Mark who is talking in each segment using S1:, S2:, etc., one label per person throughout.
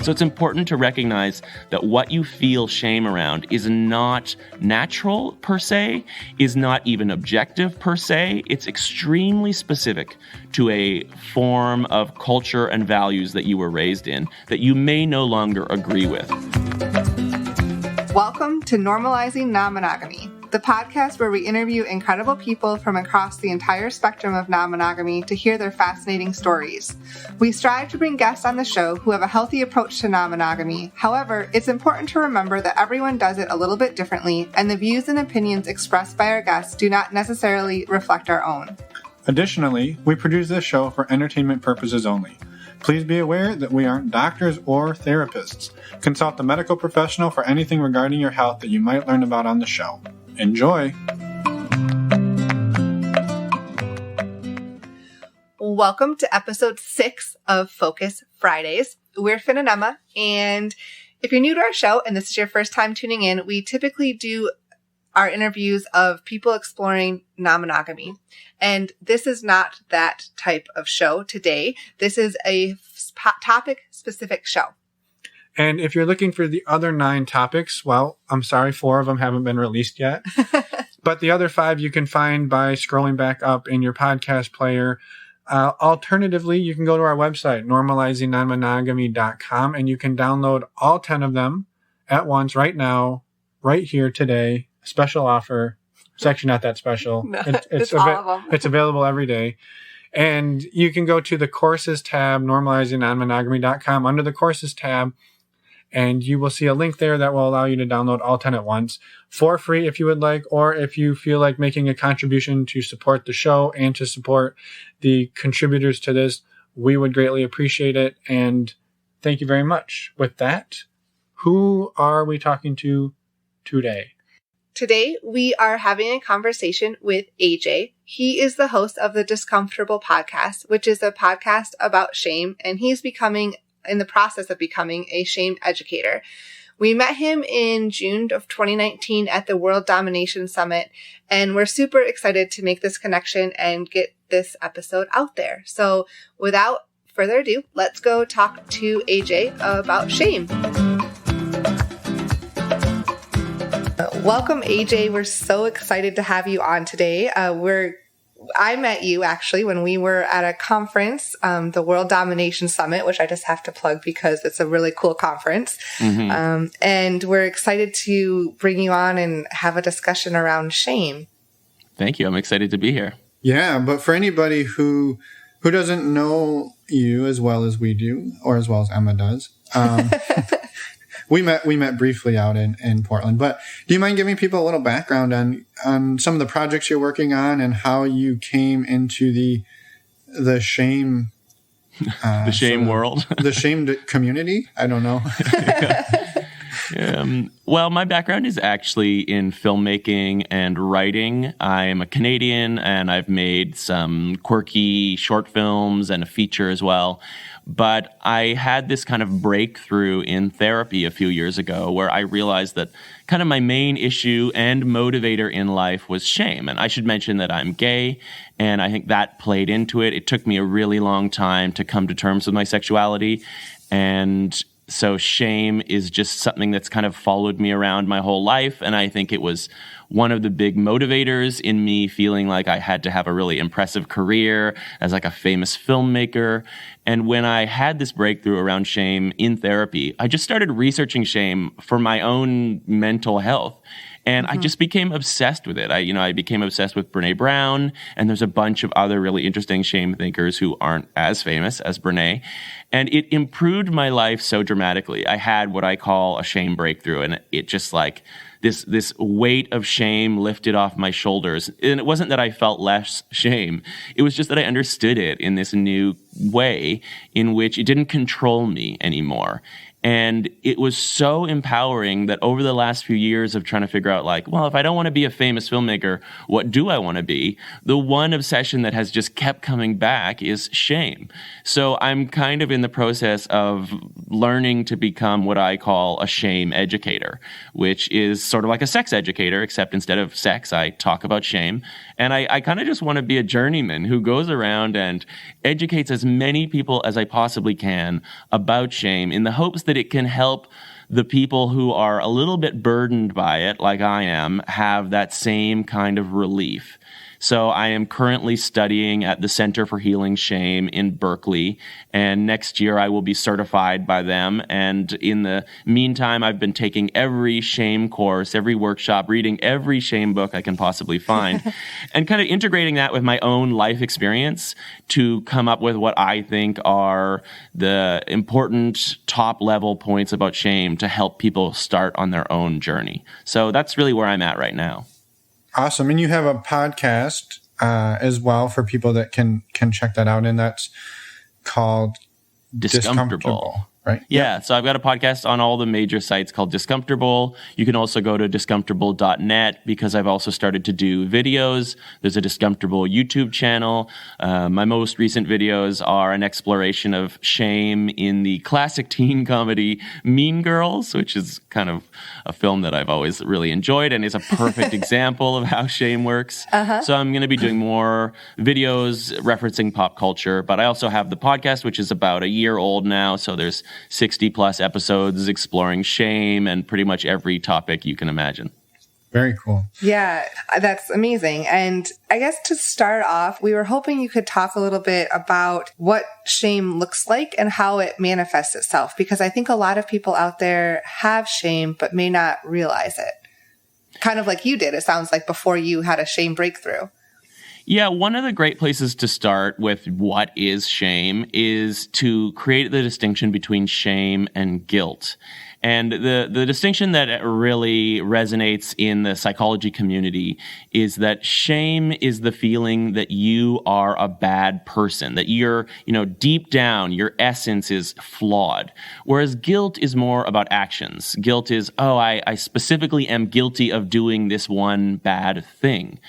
S1: So it's important to recognize that what you feel shame around is not natural per se, is not even objective per se. It's extremely specific to a form of culture and values that you were raised in that you may no longer agree with.
S2: Welcome to Normalizing Non-Monogamy, the podcast where we interview incredible people from across the entire spectrum of non-monogamy to hear their fascinating stories. We strive to bring guests on the show who have a healthy approach to non-monogamy. However, it's important to remember that everyone does it a little bit differently, and the views and opinions expressed by our guests do not necessarily reflect our own.
S3: Additionally, we produce this show for entertainment purposes only. Please be aware that we aren't doctors or therapists. Consult a medical professional for anything regarding your health that you might learn about on the show. Enjoy!
S2: Welcome to episode 6 of Focus Fridays. We're Finn and Emma, and if you're new to our show and this is your first time tuning in, we typically do our interviews of people exploring non-monogamy. And this is not that type of show today. This is a topic-specific show.
S3: And if you're looking for the other 9 topics, well, I'm sorry, 4 of them haven't been released yet. But the other 5 you can find by scrolling back up in your podcast player. Alternatively, you can go to our website, normalizingnonmonogamy.com, and you can download all 10 of them at once right now, right here today. Special offer. It's actually not that special.
S2: No, it's all of them.
S3: It's available every day. And you can go to the courses tab, normalizingnonmonogamy.com, under the courses tab, and you will see a link there that will allow you to download all 10 at once for free if you would like, or if you feel like making a contribution to support the show and to support the contributors to this, we would greatly appreciate it. And thank you very much. With that, who are we talking to today?
S2: Today, we are having a conversation with AJ. He is the host of the Discomfortable Podcast, which is a podcast about shame, and he's in the process of becoming a shame educator. We met him in June of 2019 at the World Domination Summit, and we're super excited to make this connection and get this episode out there. So without further ado, let's go talk to AJ about shame. Welcome, AJ. We're so excited to have you on today. I met you actually when we were at a conference, the World Domination Summit, which I just have to plug because it's a really cool conference. Mm-hmm. And we're excited to bring you on and have a discussion around shame.
S1: Thank you. I'm excited to be here.
S3: Yeah, but for anybody who doesn't know you as well as we do, or as well as Emma does, We met briefly out in Portland, but do you mind giving people a little background on some of the projects you're working on and how you came into the shame
S1: world,
S3: the shamed community? I don't know.
S1: Well, my background is actually in filmmaking and writing. I'm a Canadian, and I've made some quirky short films and a feature as well. But I had this kind of breakthrough in therapy a few years ago where I realized that kind of my main issue and motivator in life was shame. And I should mention that I'm gay, and I think that played into it. It took me a really long time to come to terms with my sexuality, and so shame is just something that's kind of followed me around my whole life, and I think it was one of the big motivators in me feeling like I had to have a really impressive career as like a famous filmmaker. And when I had this breakthrough around shame in therapy, I just started researching shame for my own mental health. And I just became obsessed with it. I became obsessed with Brené Brown, and there's a bunch of other really interesting shame thinkers who aren't as famous as Brené. And it improved my life so dramatically. I had what I call a shame breakthrough, and it just like this weight of shame lifted off my shoulders. And it wasn't that I felt less shame. It was just that I understood it in this new way in which it didn't control me anymore. And it was so empowering that over the last few years of trying to figure out, like, well, if I don't want to be a famous filmmaker, what do I want to be? The one obsession that has just kept coming back is shame. So I'm kind of in the process of learning to become what I call a shame educator, which is sort of like a sex educator, except instead of sex, I talk about shame. And I kind of just want to be a journeyman who goes around and educates as many people as I possibly can about shame in the hopes that it can help the people who are a little bit burdened by it, like I am, have that same kind of relief. So I am currently studying at the Center for Healing Shame in Berkeley, and next year I will be certified by them. And in the meantime, I've been taking every shame course, every workshop, reading every shame book I can possibly find, and kind of integrating that with my own life experience to come up with what I think are the important top-level points about shame to help people start on their own journey. So that's really where I'm at right now.
S3: Awesome. And you have a podcast as well for people that can check that out. And that's called Discomfortable, right?
S1: Yeah. So I've got a podcast on all the major sites called Discomfortable. You can also go to discomfortable.net because I've also started to do videos. There's a Discomfortable YouTube channel. My most recent videos are an exploration of shame in the classic teen comedy Mean Girls, which is kind of a film that I've always really enjoyed and is a perfect example of how shame works. So I'm going to be doing more videos referencing pop culture, but I also have the podcast, which is about a year old now. So there's 60 plus episodes exploring shame and pretty much every topic you can imagine.
S3: Very cool.
S2: Yeah, that's amazing. And I guess to start off, we were hoping you could talk a little bit about what shame looks like and how it manifests itself, because I think a lot of people out there have shame but may not realize it. Kind of like you did, it sounds like, before you had a shame breakthrough.
S1: Yeah, one of the great places to start with what is shame is to create the distinction between shame and guilt. And the distinction that really resonates in the psychology community is that shame is the feeling that you are a bad person, that you're, deep down, your essence is flawed. Whereas guilt is more about actions. Guilt is, I specifically am guilty of doing this one bad thing.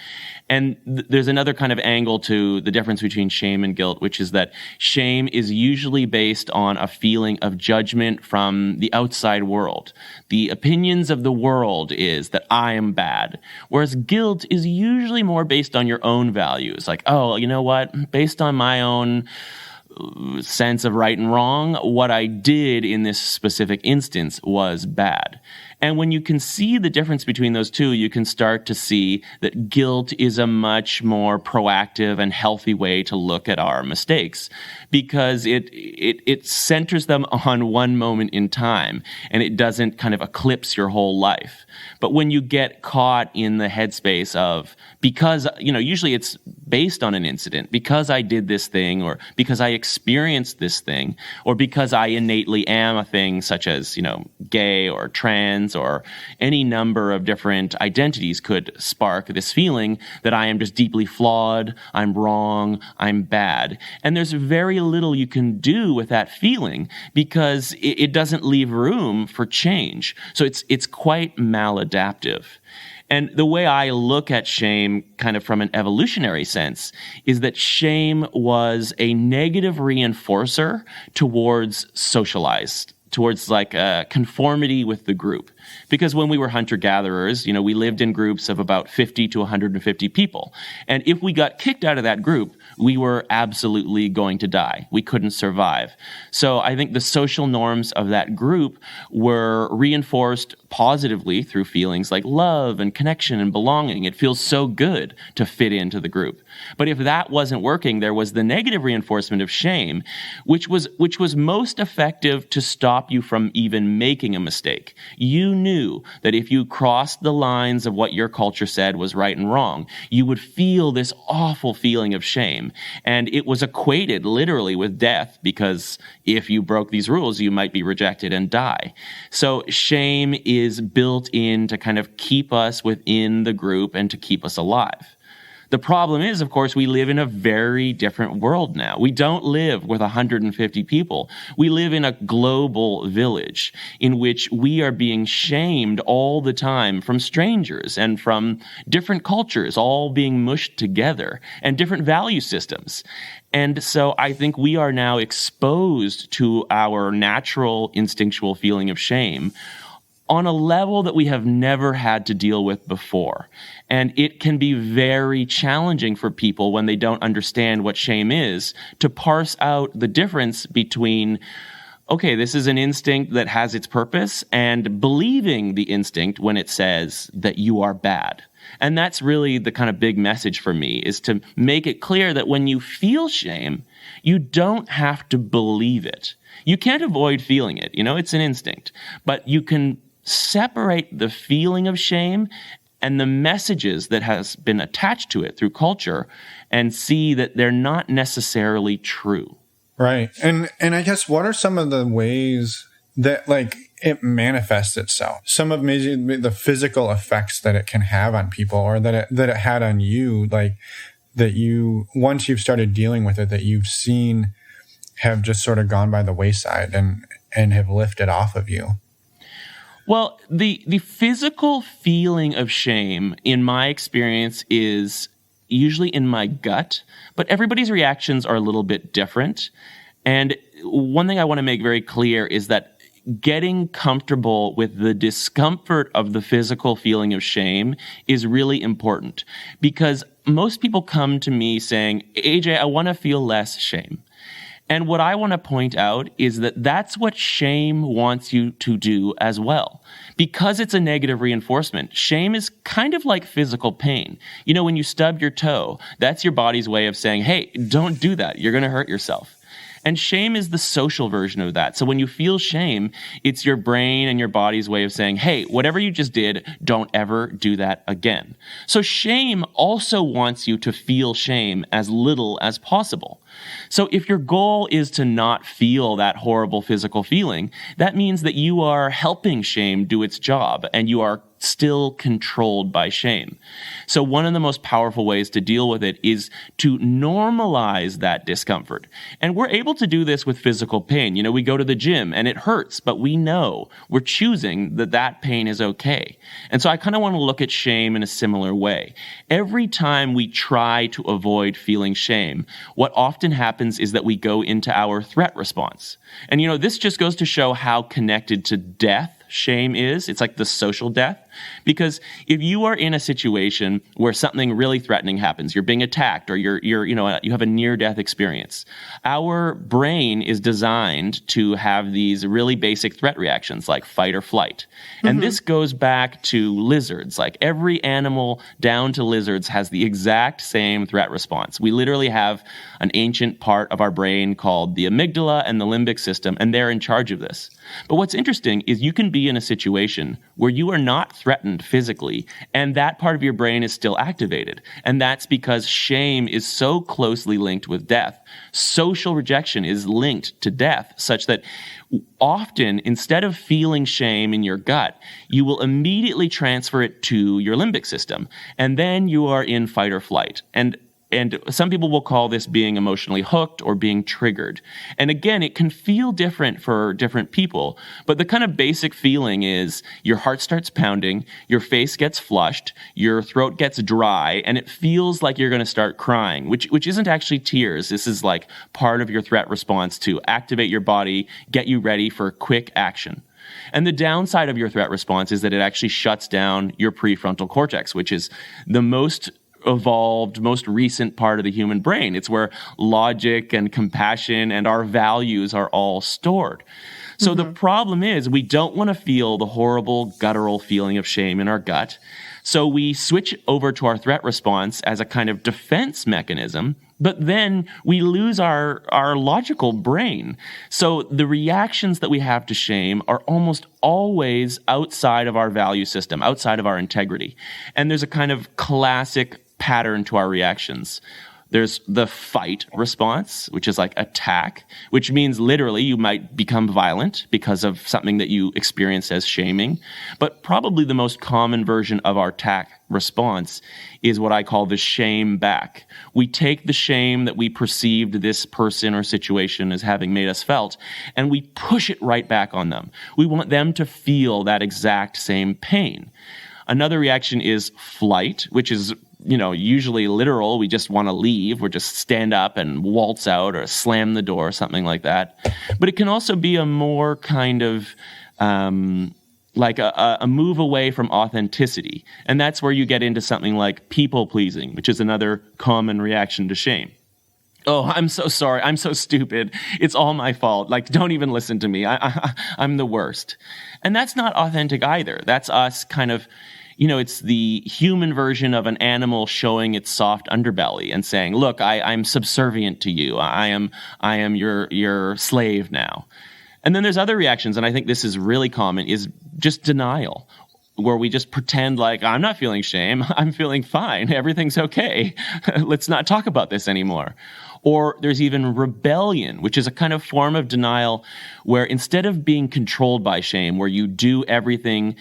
S1: And there's another kind of angle to the difference between shame and guilt, which is that shame is usually based on a feeling of judgment from the outside world. The opinions of the world is that I am bad, whereas guilt is usually more based on your own values. Like, you know what? Based on my own sense of right and wrong, what I did in this specific instance was bad. And when you can see the difference between those two, you can start to see that guilt is a much more proactive and healthy way to look at our mistakes, because it centers them on one moment in time and it doesn't kind of eclipse your whole life. But when you get caught in the headspace of, because, usually it's based on an incident, because I did this thing, or because I experienced this thing, or because I innately am a thing such as, gay or trans, or any number of different identities could spark this feeling that I am just deeply flawed, I'm wrong, I'm bad. And there's very little you can do with that feeling because it doesn't leave room for change. So it's quite maladaptive. And the way I look at shame kind of from an evolutionary sense is that shame was a negative reinforcer towards towards like conformity with the group. Because when we were hunter-gatherers, we lived in groups of about 50 to 150 people. And if we got kicked out of that group, we were absolutely going to die. We couldn't survive. So I think the social norms of that group were reinforced positively through feelings like love and connection and belonging. It feels so good to fit into the group. But if that wasn't working, there was the negative reinforcement of shame, which was most effective to stop you from even making a mistake. You knew that if you crossed the lines of what your culture said was right and wrong, you would feel this awful feeling of shame. And it was equated literally with death, because if you broke these rules, you might be rejected and die. So shame is built in to kind of keep us within the group and to keep us alive. The problem is, of course, we live in a very different world now. We don't live with 150 people. We live in a global village in which we are being shamed all the time from strangers and from different cultures, all being mushed together, and different value systems. And so I think we are now exposed to our natural instinctual feeling of shame on a level that we have never had to deal with before. And it can be very challenging for people when they don't understand what shame is to parse out the difference between, okay, this is an instinct that has its purpose, and believing the instinct when it says that you are bad. And that's really the kind of big message for me, is to make it clear that when you feel shame, you don't have to believe it. You can't avoid feeling it. It's an instinct. But you can separate the feeling of shame and the messages that has been attached to it through culture and see that they're not necessarily true.
S3: Right. And I guess what are some of the ways that it manifests itself? Some of maybe the physical effects that it can have on people, or that it had on you, that you, once you've started dealing with it, that you've seen have just sort of gone by the wayside and have lifted off of you.
S1: Well, the physical feeling of shame, in my experience, is usually in my gut, but everybody's reactions are a little bit different. And one thing I want to make very clear is that getting comfortable with the discomfort of the physical feeling of shame is really important, because most people come to me saying, AJ, I want to feel less shame. And what I want to point out is that that's what shame wants you to do as well. Because it's a negative reinforcement, shame is kind of like physical pain. When you stub your toe, that's your body's way of saying, hey, don't do that. You're going to hurt yourself. And shame is the social version of that. So when you feel shame, it's your brain and your body's way of saying, hey, whatever you just did, don't ever do that again. So shame also wants you to feel shame as little as possible. So if your goal is to not feel that horrible physical feeling, that means that you are helping shame do its job, and you are still controlled by shame. So one of the most powerful ways to deal with it is to normalize that discomfort. And we're able to do this with physical pain. We go to the gym and it hurts, but we know we're choosing that pain is okay. And so I kind of want to look at shame in a similar way. Every time we try to avoid feeling shame, what often happens is that we go into our threat response. And this just goes to show how connected to death shame is. It's like the social death. Because if you are in a situation where something really threatening happens, you're being attacked, or you have a near-death experience, our brain is designed to have these really basic threat reactions like fight or flight. And this goes back to lizards. Like every animal down to lizards has the exact same threat response. We literally have an ancient part of our brain called the amygdala and the limbic system, and they're in charge of this. But what's interesting is you can be in a situation where you are not threatened physically, and that part of your brain is still activated. And that's because shame is so closely linked with death. Social rejection is linked to death, such that often, instead of feeling shame in your gut, you will immediately transfer it to your limbic system, and then you are in fight or flight. And some people will call this being emotionally hooked or being triggered. And again, it can feel different for different people, but the kind of basic feeling is your heart starts pounding, your face gets flushed, your throat gets dry, and it feels like you're going to start crying, which isn't actually tears. This is like part of your threat response to activate your body, get you ready for quick action. And the downside of your threat response is that it actually shuts down your prefrontal cortex, which is the most evolved, most recent part of the human brain. It's where logic and compassion and our values are all stored. So the problem is we don't want to feel the horrible guttural feeling of shame in our gut. So we switch over to our threat response as a kind of defense mechanism, but then we lose our logical brain. So the reactions that we have to shame are almost always outside of our value system, outside of our integrity. And there's a kind of classic pattern to our reactions. There's the fight response, which is like attack, which means literally you might become violent because of something that you experience as shaming. But probably the most common version of our attack response is what I call the shame back. We take the shame that we perceived this person or situation as having made us felt, and we push it right back on them. We want them to feel that exact same pain. Another reaction is flight, which is usually literal. We just want to leave. We're just stand up and waltz out or slam the door, something like that. But it can also be a more kind of like a move away from authenticity. And that's where you get into something like people pleasing, which is another common reaction to shame. Oh, I'm so sorry. I'm so stupid. It's all my fault. Like, don't even listen to me. I'm the worst. And that's not authentic either. That's us kind of, it's the human version of an animal showing its soft underbelly and saying, look, I'm subservient to you. I am your slave now. And then there's other reactions, and I think this is really common, is just denial, where we just pretend like, I'm not feeling shame, I'm feeling fine, everything's okay, let's not talk about this anymore. Or there's even rebellion, which is a kind of form of denial where instead of being controlled by shame, where you do everything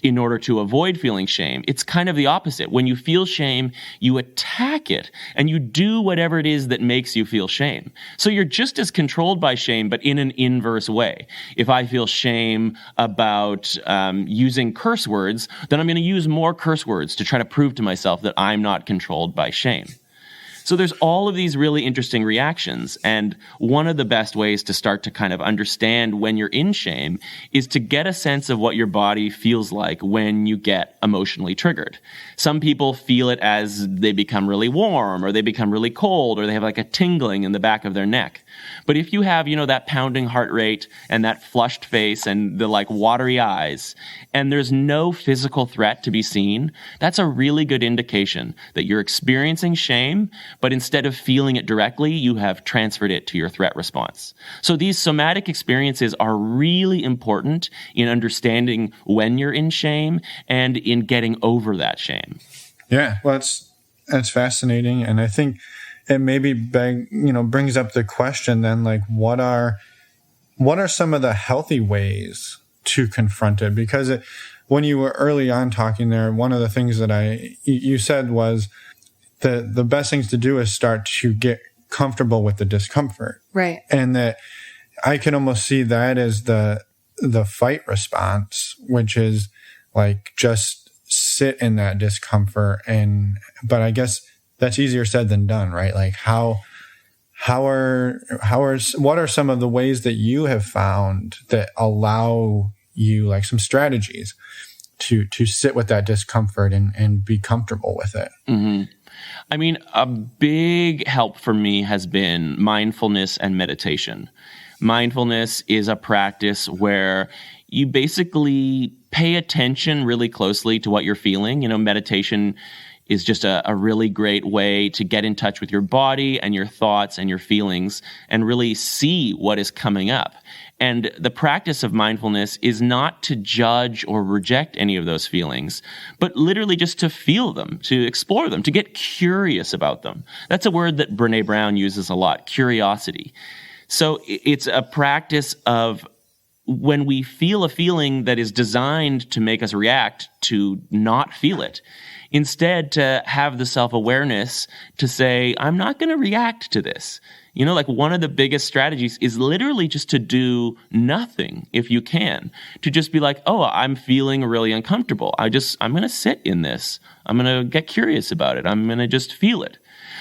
S1: in order to avoid feeling shame, it's kind of the opposite. When you feel shame, you attack it and you do whatever it is that makes you feel shame. So you're just as controlled by shame, but in an inverse way. If I feel shame about using curse words, then I'm going to use more curse words to try to prove to myself that I'm not controlled by shame. So there's all of these really interesting reactions, and one of the best ways to start to kind of understand when you're in shame is to get a sense of what your body feels like when you get emotionally triggered. Some people feel it as they become really warm, or they become really cold, or they have like a tingling in the back of their neck. But if you have, that pounding heart rate and that flushed face and the like watery eyes, and there's no physical threat to be seen, that's a really good indication that you're experiencing shame, but instead of feeling it directly, you have transferred it to your threat response. So these somatic experiences are really important in understanding when you're in shame and in getting over that shame.
S3: Yeah, well, that's fascinating, and I think it maybe brings up the question then, like, what are some of the healthy ways to confront it? Because when you were early on talking there, one of the things that you said was the best things to do is start to get comfortable with the discomfort.
S2: Right. And
S3: that I can almost see that as the fight response, which is like just sit in that discomfort. But I guess that's easier said than done, right? Like what are some of the ways that you have found that allow you, like, some strategies to sit with that discomfort and be comfortable with it?
S1: Mm-hmm. I mean, a big help for me has been mindfulness and meditation. Mindfulness is a practice where you basically pay attention really closely to what you're feeling. Meditation is just a really great way to get in touch with your body and your thoughts and your feelings and really see what is coming up. And the practice of mindfulness is not to judge or reject any of those feelings, but literally just to feel them, to explore them, to get curious about them. That's a word that Brené Brown uses a lot, curiosity. So it's a practice of when we feel a feeling that is designed to make us react, to not feel it. Instead, to have the self-awareness to say, I'm not going to react to this. Like one of the biggest strategies is literally just to do nothing if you can. To just be like, oh, I'm feeling really uncomfortable. I'm going to sit in this. I'm going to get curious about it. I'm going to just feel it.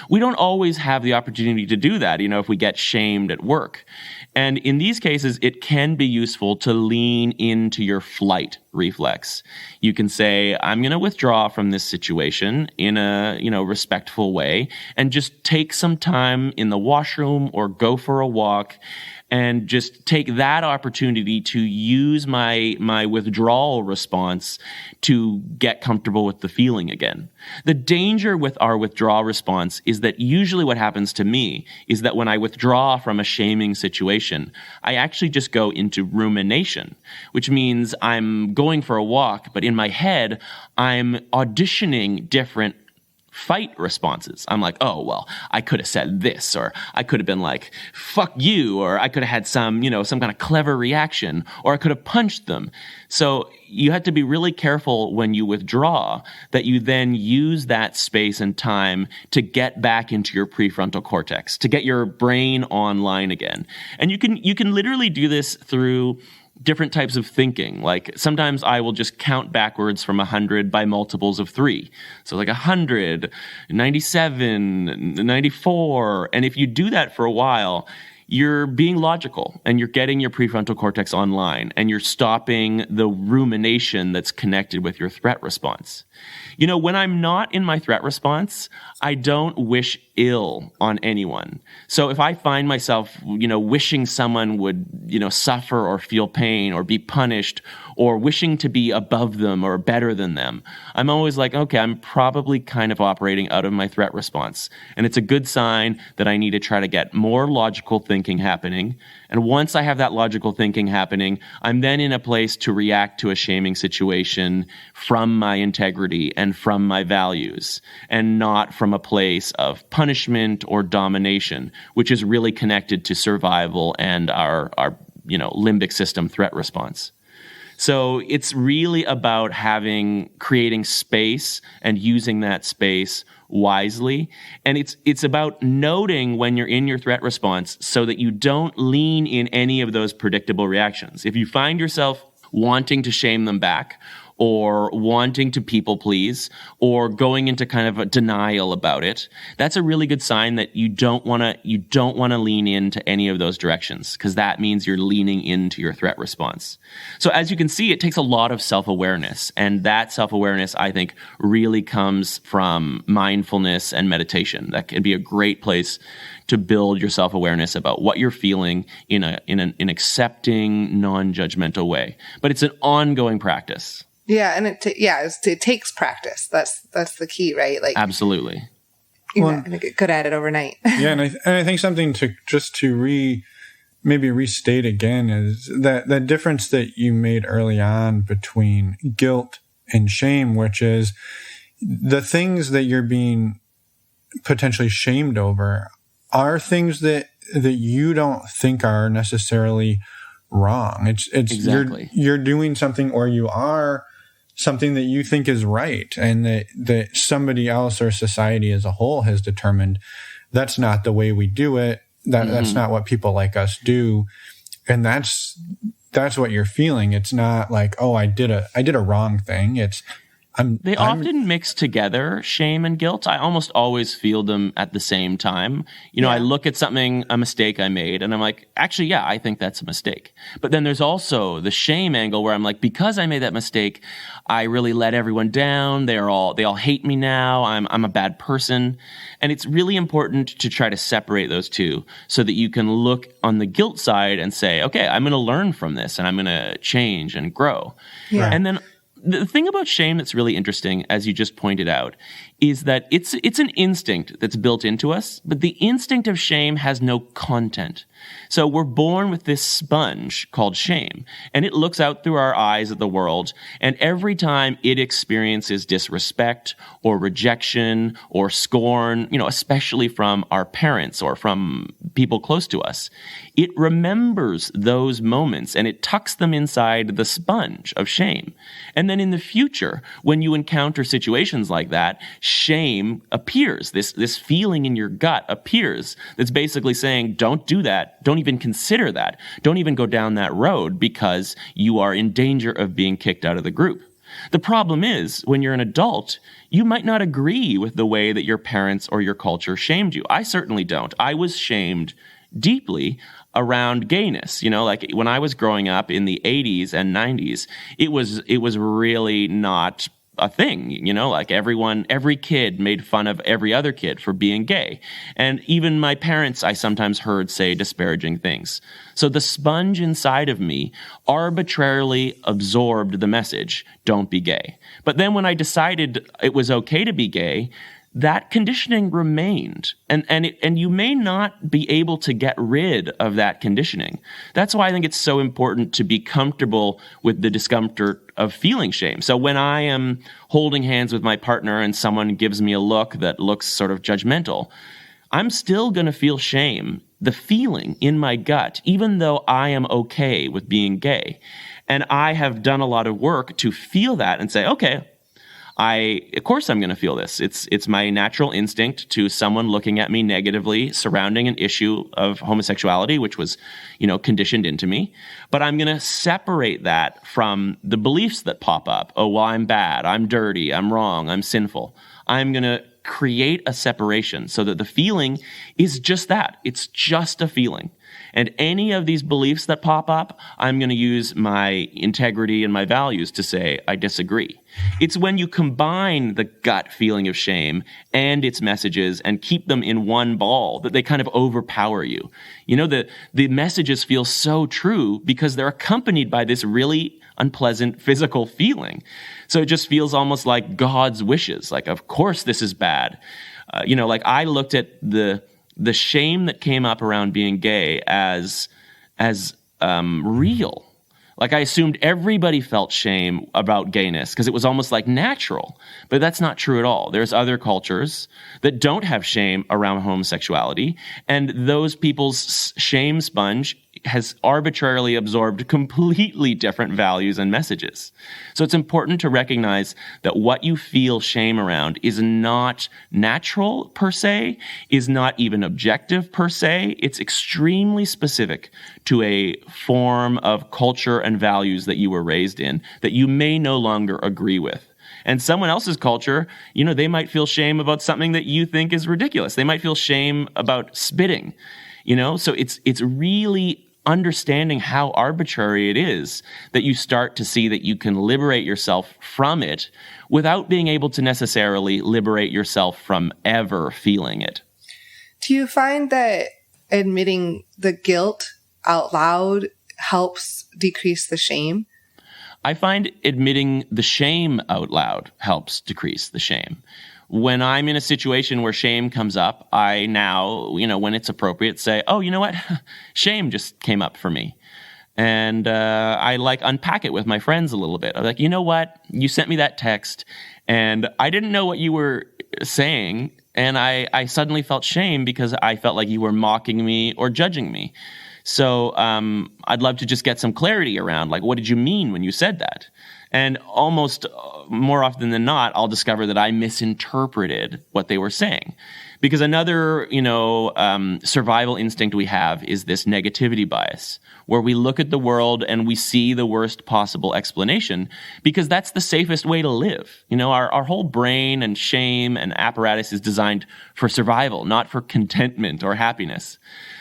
S1: We don't always have the opportunity to do that, if we get shamed at work. And in these cases, it can be useful to lean into your flight reflex. You can say, I'm going to withdraw from this situation in a, respectful way and just take some time in the washroom or go for a walk and just take that opportunity to use my withdrawal response to get comfortable with the feeling again. The danger with our withdrawal response is that usually what happens to me is that when I withdraw from a shaming situation, I actually just go into rumination, which means I'm going for a walk, but in my head, I'm auditioning different fight responses. I'm like, oh, well, I could have said this, or I could have been like, fuck you, or I could have had some kind of clever reaction, or I could have punched them. So you have to be really careful when you withdraw that you then use that space and time to get back into your prefrontal cortex, to get your brain online again. And you can literally do this through different types of thinking. Like sometimes I will just count backwards from 100 by multiples of 3. So like 100, 97, 94. And if you do that for a while, you're being logical and you're getting your prefrontal cortex online and you're stopping the rumination that's connected with your threat response. You know, when I'm not in my threat response, I don't wish ill on anyone. So if I find myself, you know, wishing someone would, you know, suffer or feel pain or be punished or wishing to be above them or better than them, I'm always like, okay, I'm probably kind of operating out of my threat response. And it's a good sign that I need to try to get more logical thinking happening. And once I have that logical thinking happening, I'm then in a place to react to a shaming situation from my integrity and from my values, and not from a place of punishment or domination, which is really connected to survival and our you know, limbic system threat response. So it's really about creating space and using that space wisely. And it's about noting when you're in your threat response so that you don't lean in any of those predictable reactions. If you find yourself wanting to shame them back, or wanting to people please, or going into kind of a denial about it, that's a really good sign that you don't want to lean into any of those directions, because that means you're leaning into your threat response. So as you can see, it takes a lot of self-awareness, and that self-awareness, I think, really comes from mindfulness and meditation. That can be a great place to build your self-awareness about what you're feeling in an accepting, non-judgmental way. But it's an ongoing practice.
S2: Yeah, and it takes practice. That's the key, right? Like,
S1: absolutely.
S2: You're not going to get good at it overnight.
S3: Yeah, and I think something to maybe restate again is that difference that you made early on between guilt and shame, which is the things that you're being potentially shamed over are things that you don't think are necessarily wrong. It's
S1: exactly.
S3: You're doing something, or you are something that you think is right, and that somebody else or society as a whole has determined that's not the way we do it. That's not what people like us do. And that's what you're feeling. It's not like, oh, I did a wrong thing. They
S1: often mix together, shame and guilt. I almost always feel them at the same time. You know, I look at a mistake I made, and I'm like, actually, yeah, I think that's a mistake. But then there's also the shame angle where I'm like, because I made that mistake, I really let everyone down. They all hate me now. I'm a bad person. And it's really important to try to separate those two so that you can look on the guilt side and say, okay, I'm going to learn from this and I'm going to change and grow.
S2: Yeah.
S1: And then the thing about shame that's really interesting, as you just pointed out, is that it's an instinct that's built into us, but the instinct of shame has no content. So we're born with this sponge called shame, and it looks out through our eyes at the world, and every time it experiences disrespect or rejection or scorn, you know, especially from our parents or from people close to us, it remembers those moments and it tucks them inside the sponge of shame. And then in the future, when you encounter situations like that, shame appears. This feeling in your gut appears that's basically saying, don't do that. Don't even consider that. Don't even go down that road, because you are in danger of being kicked out of the group. The problem is, when you're an adult, you might not agree with the way that your parents or your culture shamed you. I certainly don't. I was shamed deeply around gayness. You know, like when I was growing up in the 80s and 90s, it was really not a thing, you know, like every kid made fun of every other kid for being gay. And even my parents, I sometimes heard say disparaging things. So the sponge inside of me arbitrarily absorbed the message, don't be gay. But then when I decided it was okay to be gay, that conditioning remained, and you may not be able to get rid of that conditioning. That's why I think it's so important to be comfortable with the discomfort of feeling shame. So when I am holding hands with my partner and someone gives me a look that looks sort of judgmental, I'm still going to feel shame, the feeling in my gut, even though I am okay with being gay. And I have done a lot of work to feel that and say, okay, of course I'm going to feel this. It's my natural instinct to someone looking at me negatively surrounding an issue of homosexuality, which was, you know, conditioned into me. But I'm going to separate that from the beliefs that pop up. Oh, well, I'm bad. I'm dirty. I'm wrong. I'm sinful. I'm going to create a separation so that the feeling is just that. It's just a feeling. And any of these beliefs that pop up, I'm going to use my integrity and my values to say, I disagree. It's when you combine the gut feeling of shame and its messages and keep them in one ball that they kind of overpower you. You know, the messages feel so true because they're accompanied by this really unpleasant physical feeling. So it just feels almost like God's wishes. Like, of course this is bad. Like I looked at the shame that came up around being gay as real. Like I assumed everybody felt shame about gayness because it was almost like natural, but that's not true at all. There's other cultures that don't have shame around homosexuality, and those people's shame sponge has arbitrarily absorbed completely different values and messages. So it's important to recognize that what you feel shame around is not natural per se, is not even objective per se. It's extremely specific to a form of culture and values that you were raised in that you may no longer agree with. And someone else's culture, they might feel shame about something that you think is ridiculous. They might feel shame about spitting, So it's really understanding how arbitrary it is that you start to see that you can liberate yourself from it without being able to necessarily liberate yourself from ever feeling it.
S2: Do you find that admitting the guilt out loud helps decrease the shame?
S1: I find admitting the shame out loud helps decrease the shame. When I'm in a situation where shame comes up, I now, when it's appropriate, say, oh, you know what? Shame just came up for me. And I unpack it with my friends a little bit. I'm like, you know what? You sent me that text and I didn't know what you were saying. And I suddenly felt shame because I felt like you were mocking me or judging me. So I'd love to just get some clarity around, what did you mean when you said that? And almost more often than not, I'll discover that I misinterpreted what they were saying. Because another, survival instinct we have is this negativity bias, where we look at the world and we see the worst possible explanation because that's the safest way to live. Our whole brain and shame and apparatus is designed for survival, not for contentment or happiness.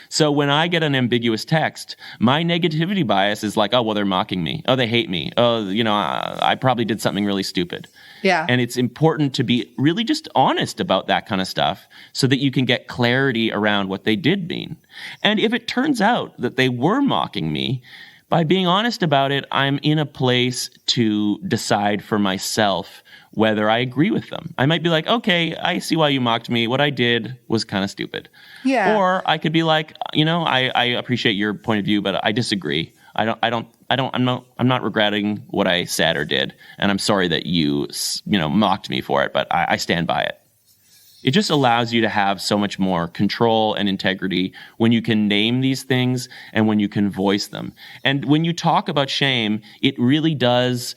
S1: So when I get an ambiguous text, my negativity bias is like, oh, well, they're mocking me. Oh, they hate me. Oh, I probably did something really stupid.
S2: Yeah.
S1: And it's important to be really just honest about that kind of stuff so that you can get clarity around what they did mean. And if it turns out that they were mocking me, by being honest about it, I'm in a place to decide for myself whether I agree with them. I might be like, okay, I see why you mocked me. What I did was kind of stupid.
S2: Yeah.
S1: Or I could be like, I appreciate your point of view, but I disagree. I'm not regretting what I said or did. And I'm sorry that you mocked me for it, but I stand by it. It just allows you to have so much more control and integrity when you can name these things and when you can voice them. And when you talk about shame, it really does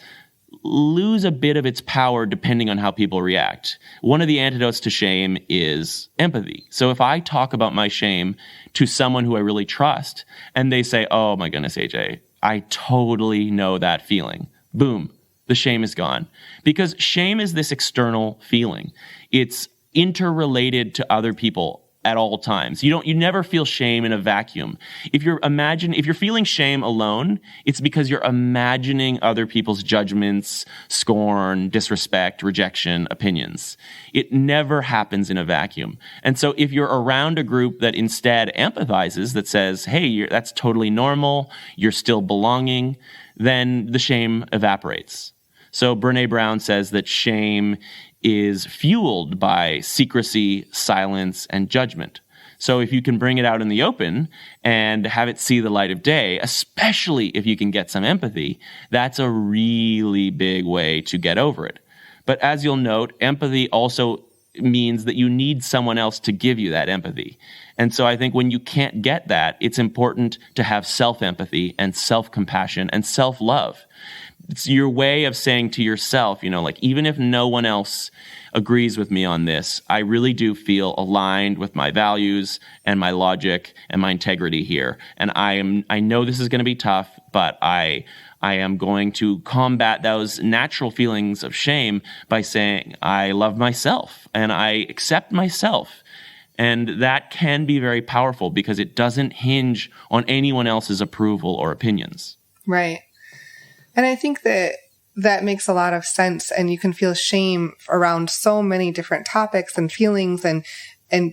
S1: lose a bit of its power depending on how people react. One of the antidotes to shame is empathy. So if I talk about my shame to someone who I really trust and they say, oh my goodness, AJ, I totally know that feeling. Boom, the shame is gone. Because shame is this external feeling. It's interrelated to other people at all times. You never feel shame in a vacuum. If you're feeling shame alone, it's because you're imagining other people's judgments, scorn, disrespect, rejection, opinions. It never happens in a vacuum. And so if you're around a group that instead empathizes, that says, hey, that's totally normal, you're still belonging, then the shame evaporates. So Brené Brown says that shame is fueled by secrecy, silence, and judgment. So if you can bring it out in the open and have it see the light of day, especially if you can get some empathy, that's a really big way to get over it. But as you'll note, empathy also means that you need someone else to give you that empathy. And so I think when you can't get that, it's important to have self-empathy and self-compassion and self-love. It's your way of saying to yourself, even if no one else agrees with me on this, I really do feel aligned with my values and my logic and my integrity here. And I know this is going to be tough, but I am going to combat those natural feelings of shame by saying I love myself and I accept myself. And that can be very powerful because it doesn't hinge on anyone else's approval or opinions.
S2: Right. And I think that makes a lot of sense. And you can feel shame around so many different topics and feelings and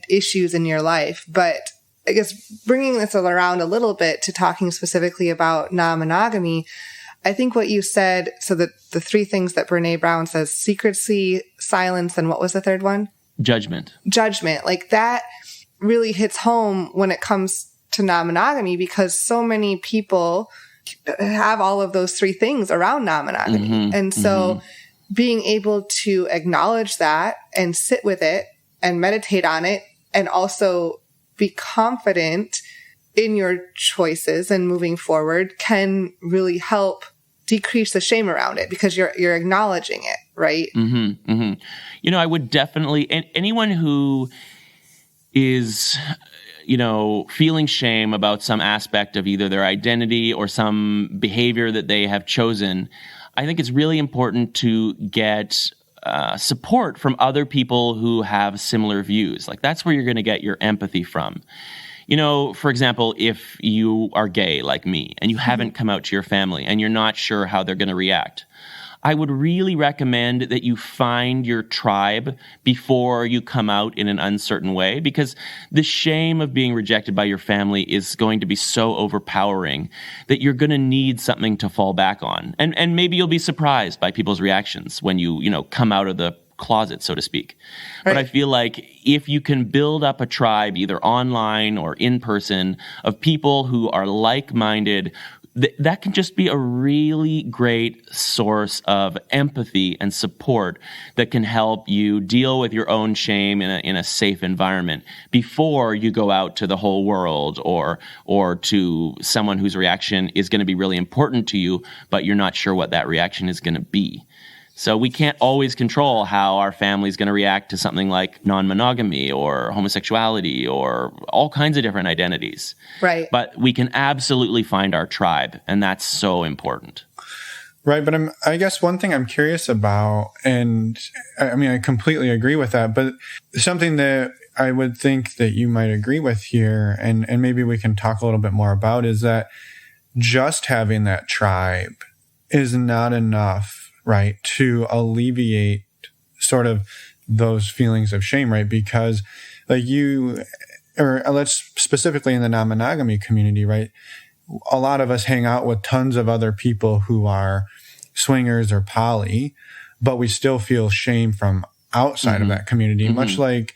S2: issues in your life. But I guess bringing this around a little bit to talking specifically about non-monogamy, I think what you said, so that the three things that Brene Brown says, secrecy, silence, and what was the third one?
S1: Judgment.
S2: Like that really hits home when it comes to non-monogamy, because so many people have all of those three things around non-monogamy.
S1: Mm-hmm,
S2: and so being able to acknowledge that and sit with it and meditate on it, and also be confident in your choices and moving forward, can really help decrease the shame around it, because you're acknowledging it, right?
S1: Mm-hmm, mm-hmm. I would definitely, anyone who is, feeling shame about some aspect of either their identity or some behavior that they have chosen, I think it's really important to get support from other people who have similar views. Like, that's where you're going to get your empathy from. For example, if you are gay like me and you haven't come out to your family and you're not sure how they're going to react, I would really recommend that you find your tribe before you come out in an uncertain way, because the shame of being rejected by your family is going to be so overpowering that you're going to need something to fall back on. And maybe you'll be surprised by people's reactions when you come out of the closet, so to speak. Right. But I feel like if you can build up a tribe, either online or in person, of people who are like-minded, that can just be a really great source of empathy and support that can help you deal with your own shame in a safe environment before you go out to the whole world or to someone whose reaction is going to be really important to you, but you're not sure what that reaction is going to be. So we can't always control how our family is going to react to something like non-monogamy or homosexuality or all kinds of different identities.
S2: Right.
S1: But we can absolutely find our tribe, and that's so important.
S3: Right. But I guess one thing I'm curious about, and I completely agree with that, but something that I would think that you might agree with here, and maybe we can talk a little bit more about, is that just having that tribe is not enough, right, to alleviate sort of those feelings of shame, right? Because let's specifically in the non-monogamy community, right? A lot of us hang out with tons of other people who are swingers or poly, but we still feel shame from outside of that community. Much like,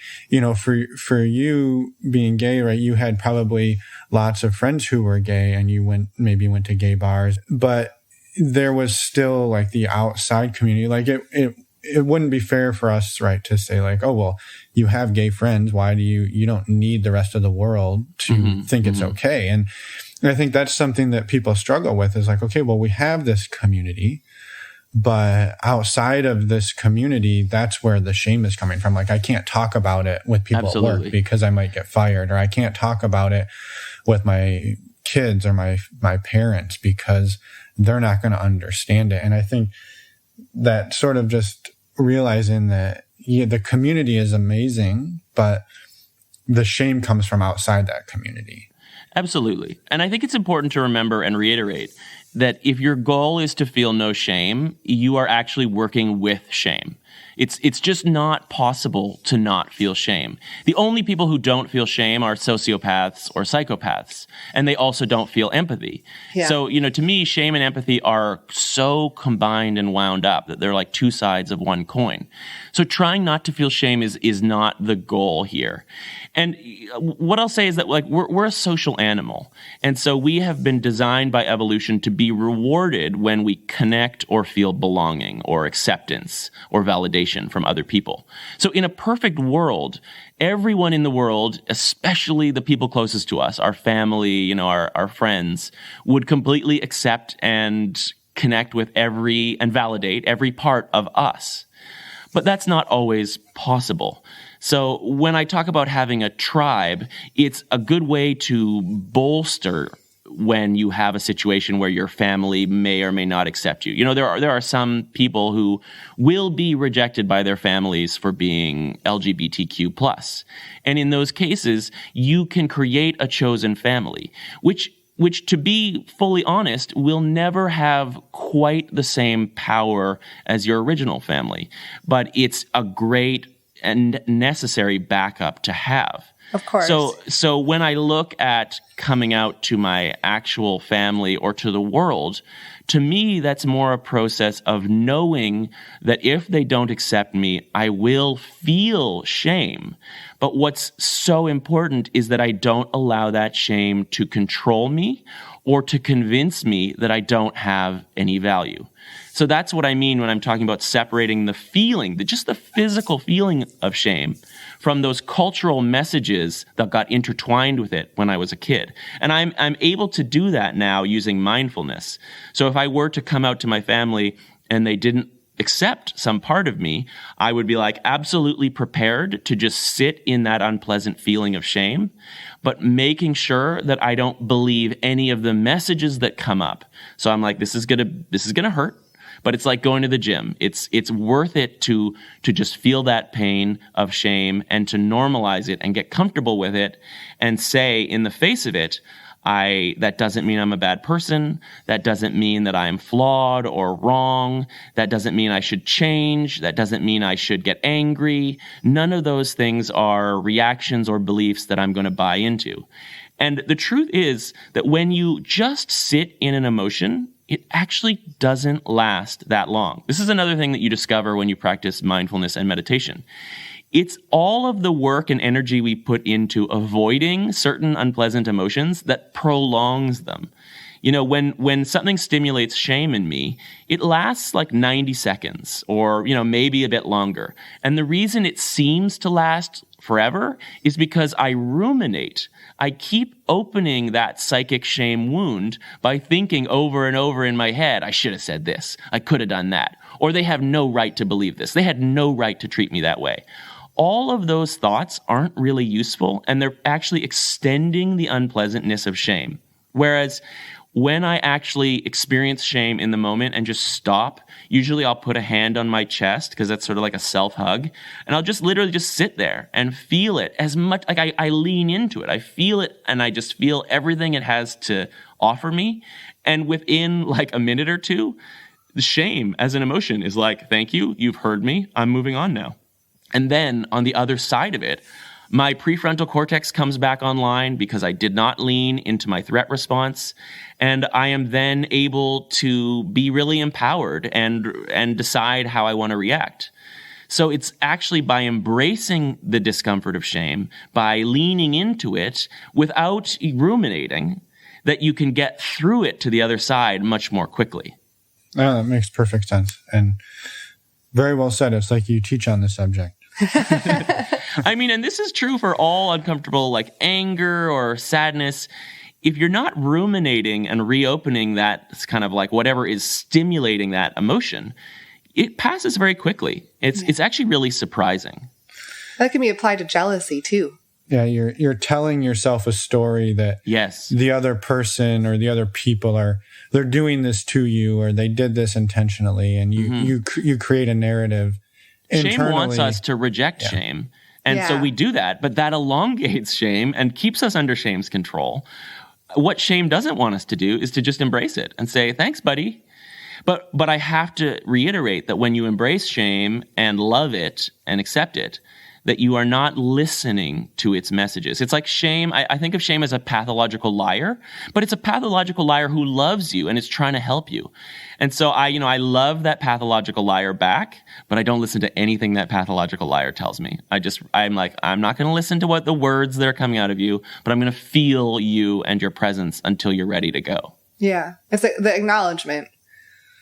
S3: for you being gay, right? You had probably lots of friends who were gay and you went to gay bars, but there was still like the outside community. Like it wouldn't be fair for us, right, to say like, oh, well, you have gay friends. Why do you don't need the rest of the world to think it's okay? And I think that's something that people struggle with, is like, okay, well, we have this community, but outside of this community, that's where the shame is coming from. Like, I can't talk about it with people at work because I might get fired, or I can't talk about it with my kids or my parents because they're not going to understand it. And I think that sort of just realizing that the community is amazing, but the shame comes from outside that community.
S1: Absolutely. And I think it's important to remember and reiterate that if your goal is to feel no shame, you are actually working with shame. It's just not possible to not feel shame. The only people who don't feel shame are sociopaths or psychopaths, and they also don't feel empathy. Yeah. So, to me, shame and empathy are so combined and wound up that they're like two sides of one coin. So trying not to feel shame is not the goal here. And what I'll say is that, like, we're a social animal, and so we have been designed by evolution to be rewarded when we connect or feel belonging or acceptance or validation from other people. So in a perfect world, everyone in the world, especially the people closest to us, our family, our friends, would completely accept and connect with and validate every part of us. But that's not always possible. So when I talk about having a tribe, it's a good way to bolster when you have a situation where your family may or may not accept you. You know, there are some people who will be rejected by their families for being LGBTQ+. And in those cases, you can create a chosen family, which to be fully honest, will never have quite the same power as your original family. But it's a great and necessary backup to have.
S2: Of course.
S1: So when I look at coming out to my actual family or to the world, to me, that's more a process of knowing that if they don't accept me, I will feel shame. But what's so important is that I don't allow that shame to control me or to convince me that I don't have any value. So that's what I mean when I'm talking about separating the feeling, just the physical feeling of shame from those cultural messages that got intertwined with it when I was a kid. And I'm able to do that now using mindfulness. So if I were to come out to my family and they didn't accept some part of me, I would be like absolutely prepared to just sit in that unpleasant feeling of shame, but making sure that I don't believe any of the messages that come up. So I'm like, this is gonna hurt. But it's like going to the gym. It's worth it to just feel that pain of shame and to normalize it and get comfortable with it and say in the face of it, that doesn't mean I'm a bad person. That doesn't mean that I'm flawed or wrong. That doesn't mean I should change. That doesn't mean I should get angry. None of those things are reactions or beliefs that I'm going to buy into. And the truth is that when you just sit in an emotion, it actually doesn't last that long. This is another thing that you discover when you practice mindfulness and meditation. It's all of the work and energy we put into avoiding certain unpleasant emotions that prolongs them. You know, when something stimulates shame in me, it lasts like 90 seconds or, maybe a bit longer. And the reason it seems to last forever is because I ruminate. I keep opening that psychic shame wound by thinking over and over in my head, I should have said this, I could have done that, or they have no right to believe this, they had no right to treat me that way. All of those thoughts aren't really useful, and they're actually extending the unpleasantness of shame. Whereas when I actually experience shame in the moment and just stop, usually I'll put a hand on my chest because that's sort of like a self-hug, and I'll just literally just sit there and feel it as much, like I lean into it. I feel it and I just feel everything it has to offer me. And within like a minute or two, the shame as an emotion is like, thank you, you've heard me, I'm moving on now. And then on the other side of it, my prefrontal cortex comes back online because I did not lean into my threat response. And I am then able to be really empowered and decide how I want to react. So it's actually by embracing the discomfort of shame, by leaning into it without ruminating, that you can get through it to the other side much more quickly.
S3: Oh, that makes perfect sense. And very well said. It's like you teach on the subject.
S1: I mean, and this is true for all uncomfortable, like anger or sadness. If you're not ruminating and reopening that kind of like whatever is stimulating that emotion, it passes very quickly. It's actually really surprising.
S2: That can be applied to jealousy too.
S3: Yeah, you're telling yourself a story that
S1: yes,
S3: the other person or the other people they're doing this to you, or they did this intentionally, and you create a narrative.
S1: Shame
S3: internally
S1: wants us to reject shame. And so we do that, but that elongates shame and keeps us under shame's control. What shame doesn't want us to do is to just embrace it and say, thanks, buddy. But I have to reiterate that when you embrace shame and love it and accept it, that you are not listening to its messages. It's like shame. I think of shame as a pathological liar, but it's a pathological liar who loves you and is trying to help you. And so I love that pathological liar back, but I don't listen to anything that pathological liar tells me. I'm like, I'm not going to listen to what the words that are coming out of you, but I'm going to feel you and your presence until you're ready to go. Yeah.
S2: It's like the acknowledgement.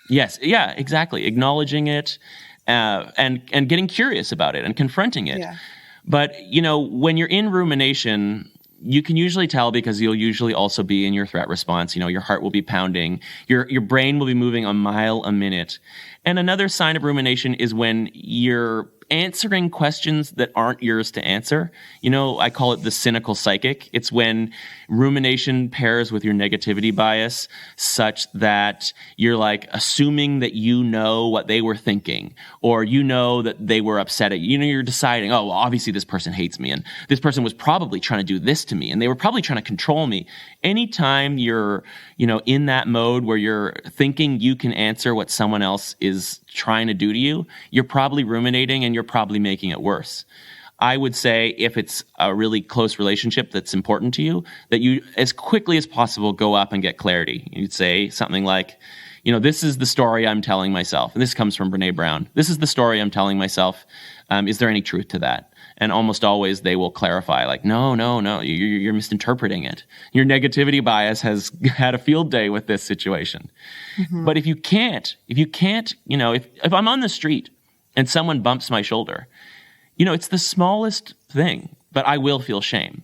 S1: Yes. Yeah, exactly. Acknowledging it. And getting curious about it and confronting it. Yeah. But, when you're in rumination, you can usually tell because you'll usually also be in your threat response. Your heart will be pounding. Your brain will be moving a mile a minute. And another sign of rumination is when you're answering questions that aren't yours to answer. I call it the cynical psychic. It's when rumination pairs with your negativity bias such that you're like assuming that you know what they were thinking, or that they were upset at you. You're deciding, oh, well, obviously this person hates me, and this person was probably trying to do this to me, and they were probably trying to control me. Anytime you're, in that mode where you're thinking you can answer what someone else is trying to do to you, you're probably ruminating and you're probably making it worse. I would say if it's a really close relationship that's important to you, that you, as quickly as possible, go up and get clarity. You'd say something like, this is the story I'm telling myself. And this comes from Brene Brown. This is the story I'm telling myself. Is there any truth to that? And almost always they will clarify, like, no, you're misinterpreting it. Your negativity bias has had a field day with this situation. Mm-hmm. But if you can't, if I'm on the street and someone bumps my shoulder, it's the smallest thing, but I will feel shame.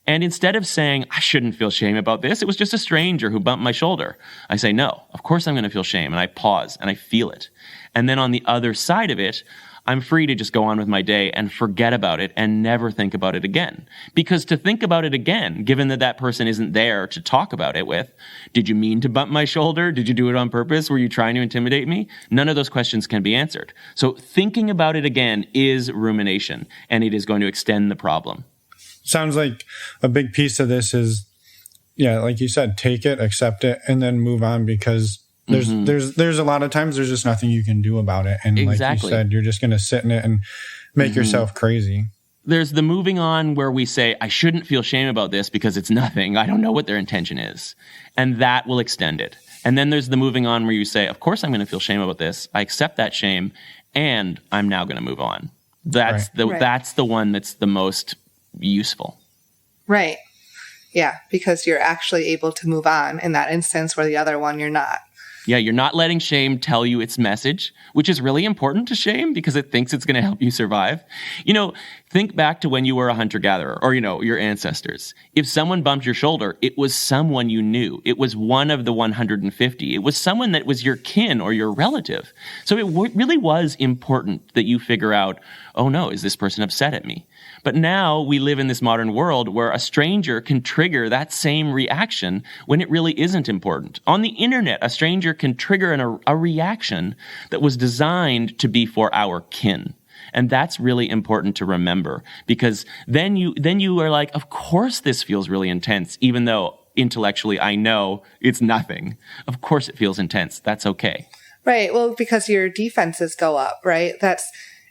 S1: And instead of saying, I shouldn't feel shame about this, it was just a stranger who bumped my shoulder, I say, no, of course I'm going to feel shame. And I pause and I feel it. And then on the other side of it, I'm free to just go on with my day and forget about it and never think about it again. Because to think about it again, given that that person isn't there to talk about it with, did you mean to bump my shoulder? Did you do it on purpose? Were you trying to intimidate me? None of those questions can be answered. So thinking about it again is rumination, and it is going to extend the problem.
S3: Sounds like a big piece of this is, like you said, take it, accept it, and then move on, because there's a lot of times there's just nothing you can do about it. And exactly. Like you said, you're just going to sit in it and make yourself crazy.
S1: There's the moving on where we say, I shouldn't feel shame about this because it's nothing. I don't know what their intention is. And that will extend it. And then there's the moving on where you say, of course I'm going to feel shame about this. I accept that shame, and I'm now going to move on. That's the one that's the most useful.
S2: Right. Yeah, because you're actually able to move on in that instance, where the other one you're not.
S1: Yeah, you're not letting shame tell you its message, which is really important to shame because it thinks it's going to help you survive. Think back to when you were a hunter-gatherer or, your ancestors. If someone bumped your shoulder, it was someone you knew. It was one of the 150. It was someone that was your kin or your relative. So it really was important that you figure out, oh no, is this person upset at me? But now we live in this modern world where a stranger can trigger that same reaction when it really isn't important. On the internet, a stranger can trigger a reaction that was designed to be for our kin. And that's really important to remember, because then you are like, of course this feels really intense, even though intellectually I know it's nothing. Of course it feels intense. That's okay.
S2: Right. Well, because your defenses go up, right?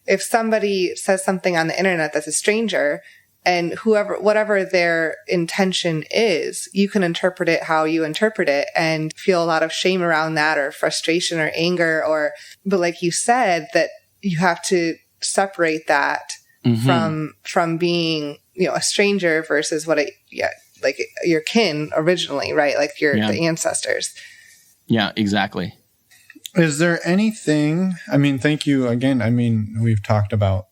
S2: If somebody says something on the internet that's a stranger, and whatever their intention is, you can interpret it how you interpret it and feel a lot of shame around that, or frustration or anger, but like you said, that you have to separate that from being, a stranger versus like your kin originally, right? Like the ancestors.
S1: Yeah, exactly.
S3: Is there anything, thank you again. We've talked about,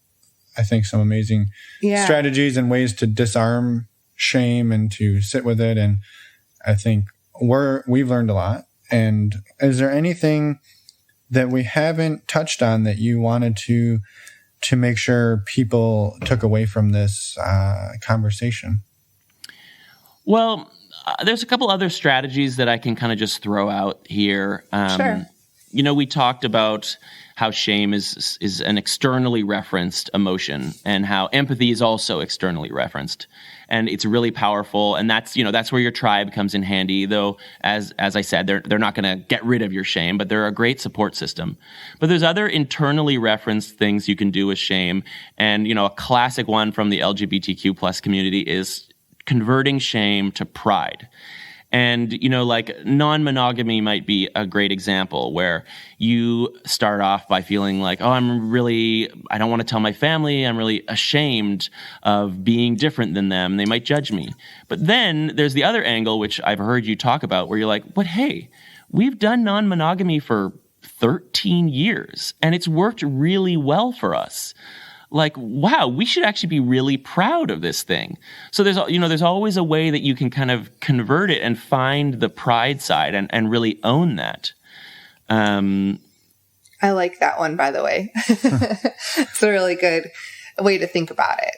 S3: I think, some amazing strategies and ways to disarm shame and to sit with it. And I think we've learned a lot. And is there anything that we haven't touched on that you wanted to make sure people took away from this conversation?
S1: Well, there's a couple other strategies that I can kind of just throw out here.
S2: Sure.
S1: We talked about how shame is an externally referenced emotion, and how empathy is also externally referenced. And it's really powerful. And that's where your tribe comes in handy, though, as I said, they're not going to get rid of your shame, but they're a great support system. But there's other internally referenced things you can do with shame. And, a classic one from the LGBTQ plus community is converting shame to pride. And, like non-monogamy might be a great example, where you start off by feeling like, oh, I don't want to tell my family. I'm really ashamed of being different than them. They might judge me. But then there's the other angle, which I've heard you talk about, where you're like, but hey, we've done non-monogamy for 13 years and it's worked really well for us. Like, wow, we should actually be really proud of this thing. So there's always a way that you can kind of convert it and find the pride side and really own that.
S3: And
S2: I like that one, by the way. It's a really good way to think about it.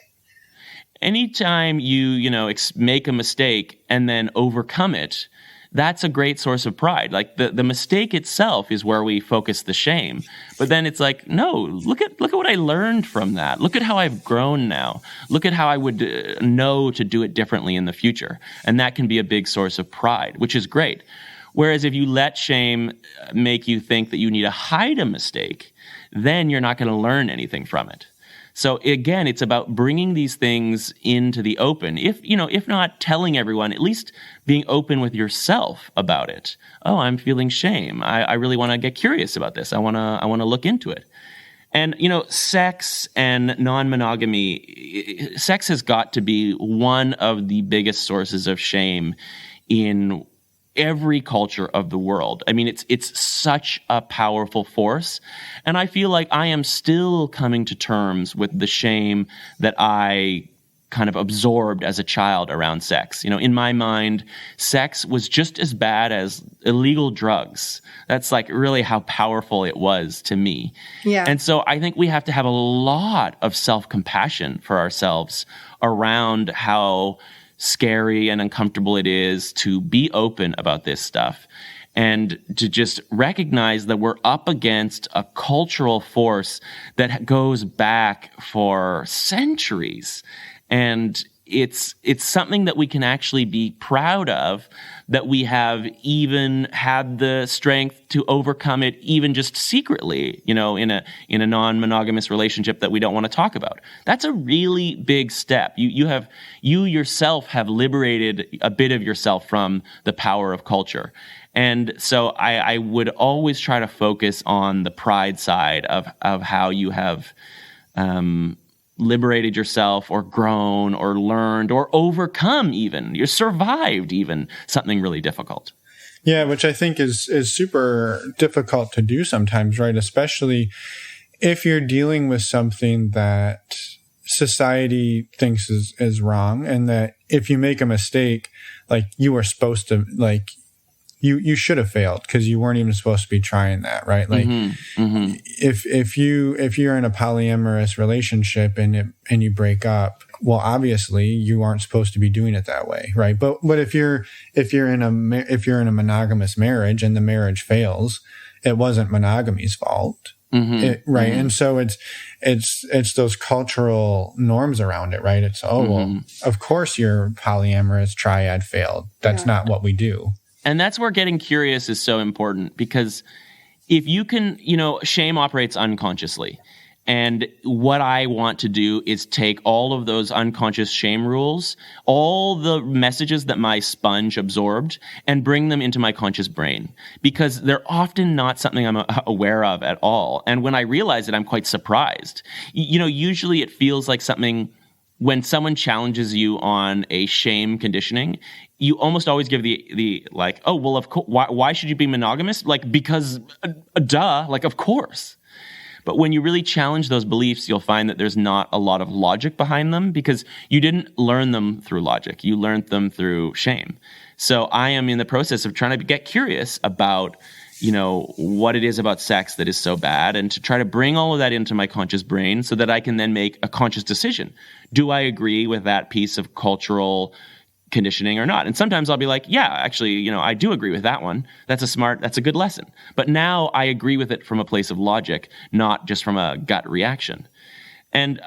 S1: Anytime you make a mistake and then overcome it, that's a great source of pride. Like the mistake itself is where we focus the shame. But then it's like, no, look at what I learned from that. Look at how I've grown now. Look at how I would know to do it differently in the future. And that can be a big source of pride, which is great. Whereas if you let shame make you think that you need to hide a mistake, then you're not going to learn anything from it. So again, it's about bringing these things into the open. If not telling everyone, at least being open with yourself about it. Oh, I'm feeling shame. I really want to get curious about this. I want to look into it. And, sex and non-monogamy, sex has got to be one of the biggest sources of shame in every culture of the world. I mean, it's such a powerful force. And I feel like I am still coming to terms with the shame that I kind of absorbed as a child around sex. In my mind, sex was just as bad as illegal drugs. That's like really how powerful it was to me.
S2: Yeah.
S1: And so I think we have to have a lot of self-compassion for ourselves around how scary and uncomfortable it is to be open about this stuff, and to just recognize that we're up against a cultural force that goes back for centuries. And it's something that we can actually be proud of, that we have even had the strength to overcome it, even just secretly, in a non-monogamous relationship that we don't want to talk about. That's a really big step. You yourself have liberated a bit of yourself from the power of culture. And so I would always try to focus on the pride side of how you have liberated yourself, or grown, or learned, or overcome even. You survived even something really difficult.
S3: Yeah, which I think is super difficult to do sometimes, right? Especially if you're dealing with something that society thinks is wrong, and that if you make a mistake, like you were supposed to, like you should have failed because you weren't even supposed to be trying that, right? Like if you're in a polyamorous relationship and you break up, well, obviously you aren't supposed to be doing it that way, right? But if you're in a monogamous marriage and the marriage fails, it wasn't monogamy's fault. Right. And so it's those cultural norms around it, right? It's, well, of course your polyamorous triad failed. That's not what we do.
S1: And that's where getting curious is so important, because if you can, shame operates unconsciously. And what I want to do is take all of those unconscious shame rules, all the messages that my sponge absorbed, and bring them into my conscious brain, because they're often not something I'm aware of at all. And when I realize it, I'm quite surprised. Usually it feels like something. When someone challenges you on a shame conditioning, you almost always give the like, oh, well, of course, why should you be monogamous? Like, because, duh, like, of course. But when you really challenge those beliefs, you'll find that there's not a lot of logic behind them, because you didn't learn them through logic. You learned them through shame. So I am in the process of trying to get curious about what it is about sex that is so bad, and to try to bring all of that into my conscious brain so that I can then make a conscious decision. Do I agree with that piece of cultural conditioning or not? And sometimes I'll be like, yeah, actually, I do agree with that one. That's a good lesson. But now I agree with it from a place of logic, not just from a gut reaction. And,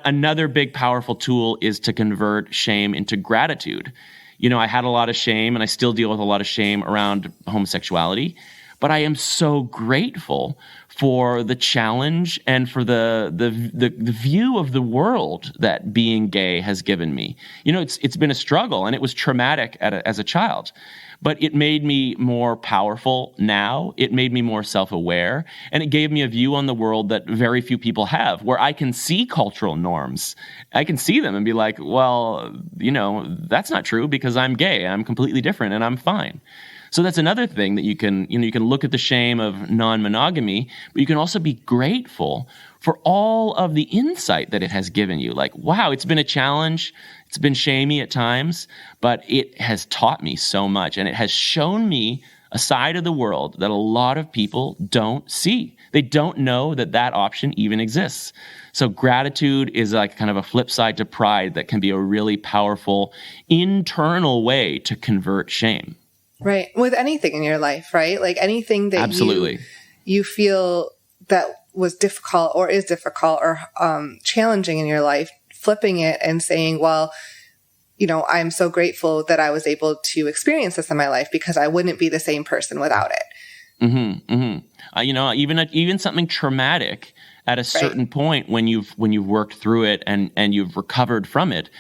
S1: another big powerful tool is to convert shame into gratitude. I had a lot of shame, and I still deal with a lot of shame around homosexuality. But I am so grateful for the challenge and for the view of the world that being gay has given me. It's been a struggle, and it was traumatic as a child. But it made me more powerful now. It made me more self-aware. And it gave me a view on the world that very few people have, where I can see cultural norms. I can see them and be like, well, that's not true, because I'm gay. I'm completely different, and I'm fine. So that's another thing that you can look at the shame of non-monogamy, but you can also be grateful for all of the insight that it has given you. Like, wow, it's been a challenge. It's been shamey at times, but it has taught me so much, and it has shown me a side of the world that a lot of people don't see. They don't know that that option even exists. So gratitude is like kind of a flip side to pride that can be a really powerful internal way to convert shame.
S2: Right. With anything in your life, right? Like anything that
S1: Absolutely.
S2: you feel that was difficult or is difficult or challenging in your life, flipping it and saying, well, you know, I'm so grateful that I was able to experience this in my life because I wouldn't be the same person without it.
S1: Mm-hmm, mm-hmm. You know, even something traumatic at a certain point when you've worked through it and you've recovered from it,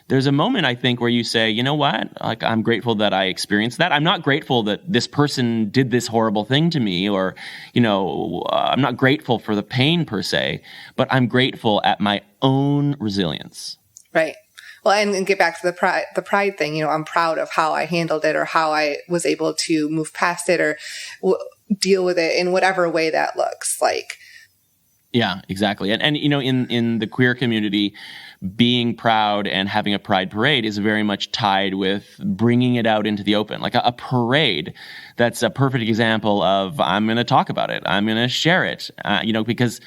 S1: there's a moment, I think, where you say, you know what? Like, I'm grateful that I experienced that. I'm not grateful that this person did this horrible thing to me, or, you know, I'm not grateful for the pain per se, but I'm grateful at my own resilience.
S2: Right. Well, and get back to the pride thing. You know, I'm proud of how I handled it or how I was able to move past it or deal with it in whatever way that looks like.
S1: Yeah, exactly. And you know, in the queer community, being proud and having a pride parade is very much tied with bringing it out into the open. Like a parade, that's a perfect example of, I'm going to talk about it. I'm going to share it, you know, because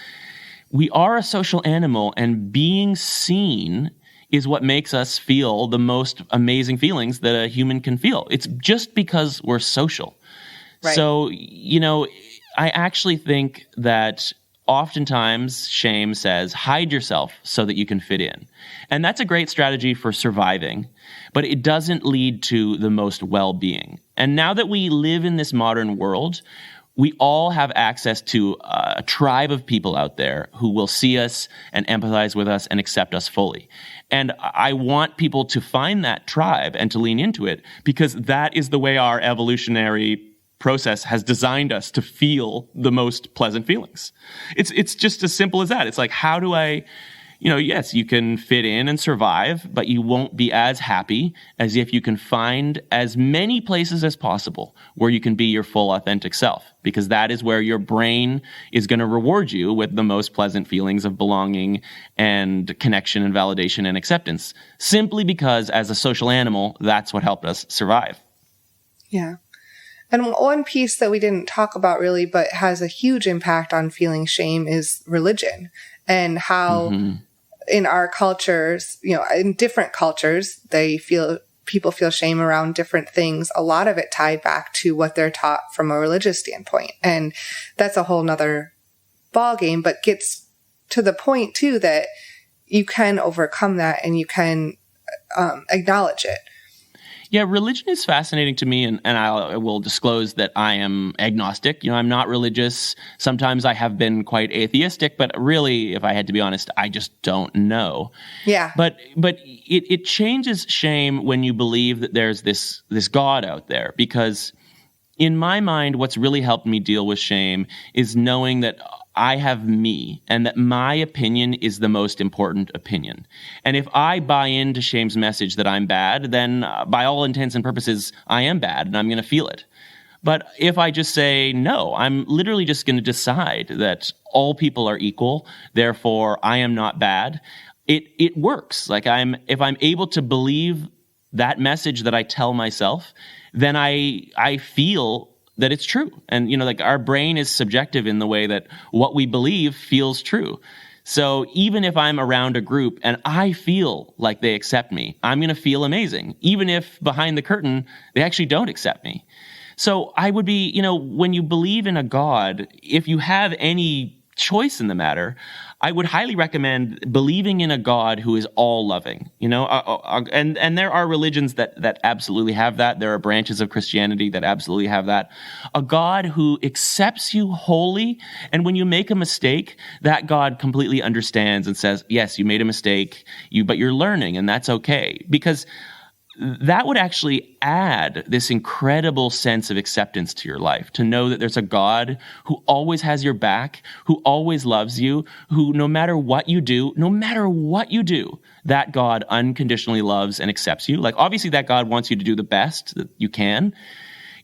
S1: we are a social animal, and being seen is what makes us feel the most amazing feelings that a human can feel. It's just because we're social. Right. So, you know, I actually think that oftentimes shame says, hide yourself so that you can fit in. And that's a great strategy for surviving, but it doesn't lead to the most well-being. And now that we live in this modern world, we all have access to a tribe of people out there who will see us and empathize with us and accept us fully. And I want people to find that tribe and to lean into it, because that is the way our evolutionary process has designed us to feel the most pleasant feelings. It's just as simple as that. It's like, how do I, you know, yes, you can fit in and survive, but you won't be as happy as if you can find as many places as possible where you can be your full authentic self, because that is where your brain is going to reward you with the most pleasant feelings of belonging and connection and validation and acceptance, simply because as a social animal, that's what helped us survive.
S2: Yeah. And one piece that we didn't talk about really, but has a huge impact on feeling shame, is religion, and how in our cultures, you know, in different cultures, people feel shame around different things. A lot of it tied back to what they're taught from a religious standpoint. And that's a whole nother ballgame, but gets to the point too that you can overcome that and you can acknowledge it.
S1: Yeah, religion is fascinating to me, and I will disclose that I am agnostic. You know, I'm not religious. Sometimes I have been quite atheistic, but really, if I had to be honest, I just don't know. Yeah. But it changes shame when you believe that there's this God out there, because in my mind, what's really helped me deal with shame is knowing that I have me, and that my opinion is the most important opinion. And if I buy into shame's message that I'm bad, then by all intents and purposes, I am bad, and I'm going to feel it. But if I just say, no, I'm literally just going to decide that all people are equal, therefore I am not bad, it works. Like if I'm able to believe that message that I tell myself, then I feel that it's true. And, you know, like our brain is subjective in the way that what we believe feels true. So even if I'm around a group and I feel like they accept me, I'm going to feel amazing, even if behind the curtain, they actually don't accept me. So I would be, you know, when you believe in a God, if you have any choice in the matter, I would highly recommend believing in a God who is all loving, you know, and there are religions that absolutely have that. There are branches of Christianity that absolutely have that. A God who accepts you wholly, and when you make a mistake, that God completely understands and says, yes, you made a mistake, but you're learning, and that's okay. Because that would actually add this incredible sense of acceptance to your life, to know that there's a God who always has your back, who always loves you, who no matter what you do, that God unconditionally loves and accepts you. Like, obviously that God wants you to do the best that you can.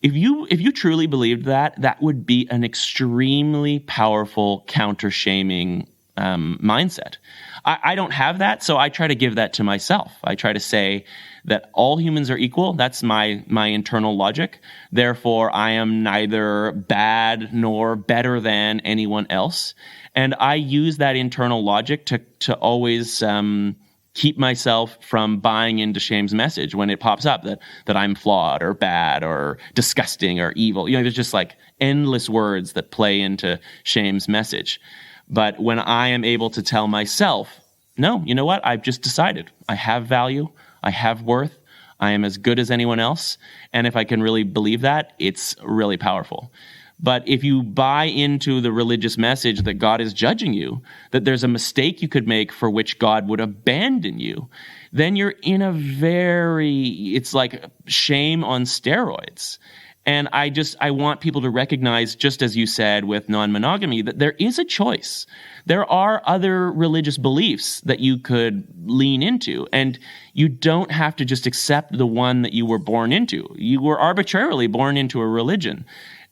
S1: If you truly believed that, that would be an extremely powerful counter-shaming mindset. I don't have that, so I try to give that to myself. I try to say that all humans are equal. That's my internal logic. Therefore, I am neither bad nor better than anyone else. And I use that internal logic to always keep myself from buying into shame's message when it pops up that I'm flawed or bad or disgusting or evil. There's just like endless words that play into shame's message. But when I am able to tell myself, no, you know what? I've just decided I have value, I have worth, I am as good as anyone else. And if I can really believe that, it's really powerful. But if you buy into the religious message that God is judging you, that there's a mistake you could make for which God would abandon you, then you're in it's like shame on steroids. And I want people to recognize, just as you said with non-monogamy, that there is a choice. There are other religious beliefs that you could lean into, and you don't have to just accept the one that you were born into. You were arbitrarily born into a religion.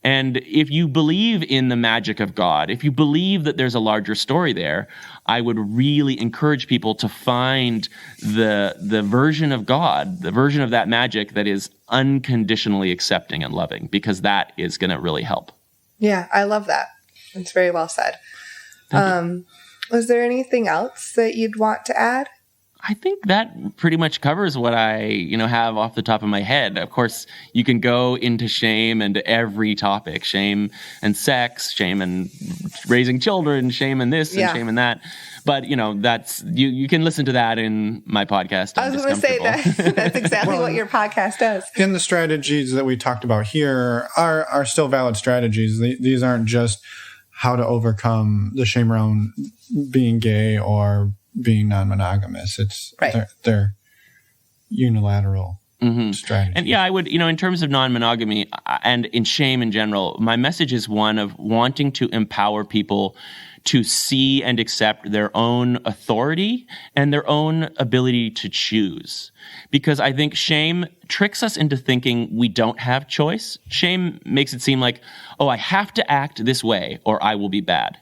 S1: And if you believe in the magic of God, if you believe that there's a larger story there, I would really encourage people to find the version of God, the version of that magic that is unconditionally accepting and loving, because that is going to really help.
S2: Yeah, I love that. It's very well said. Was there anything else that you'd want to add?
S1: I think that pretty much covers what I, have off the top of my head. Of course, you can go into shame and every topic, shame and sex, shame and raising children, shame and this and shame and that. But, that's, you can listen to that in my podcast.
S2: I was going to say that's exactly what your podcast does.
S3: And the strategies that we talked about here are still valid strategies. These aren't just how to overcome the shame around being gay or being non-monogamous. It's right. They're unilateral strategies.
S1: And I would, in terms of non-monogamy and in shame in general, my message is one of wanting to empower people to see and accept their own authority and their own ability to choose. Because I think shame tricks us into thinking we don't have choice. Shame makes it seem like, I have to act this way or I will be bad.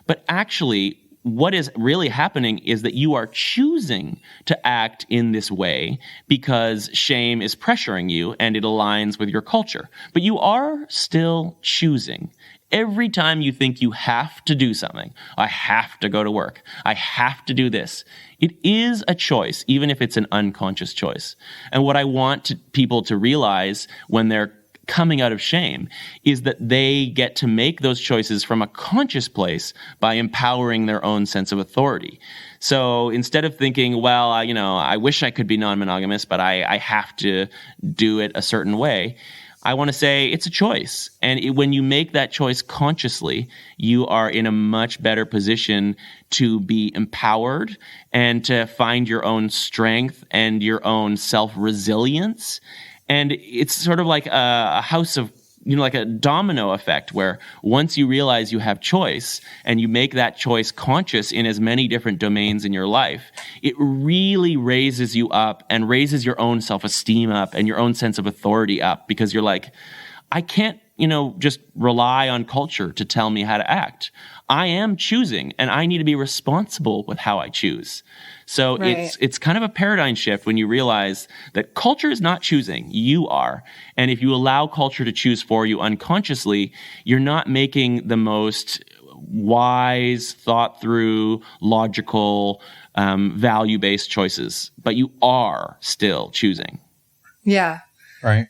S1: But actually, what is really happening is that you are choosing to act in this way because shame is pressuring you and it aligns with your culture. But you are still choosing. Every time you think you have to do something, I have to go to work, I have to do this, it is a choice, even if it's an unconscious choice. And what I want people to realize when they're coming out of shame is that they get to make those choices from a conscious place by empowering their own sense of authority. So instead of thinking, I wish I could be non-monogamous, but I have to do it a certain way, I want to say it's a choice. And when you make that choice consciously, you are in a much better position to be empowered and to find your own strength and your own self-resilience. And it's sort of like a house of, like a domino effect where once you realize you have choice and you make that choice conscious in as many different domains in your life, it really raises you up and raises your own self-esteem up and your own sense of authority up, because you're like, I can't, just rely on culture to tell me how to act. I am choosing and I need to be responsible with how I choose. So right. It's kind of a paradigm shift when you realize that culture is not choosing, you are. And if you allow culture to choose for you unconsciously, you're not making the most wise, thought through, logical, value-based choices, but you are still choosing.
S2: Yeah.
S3: Right.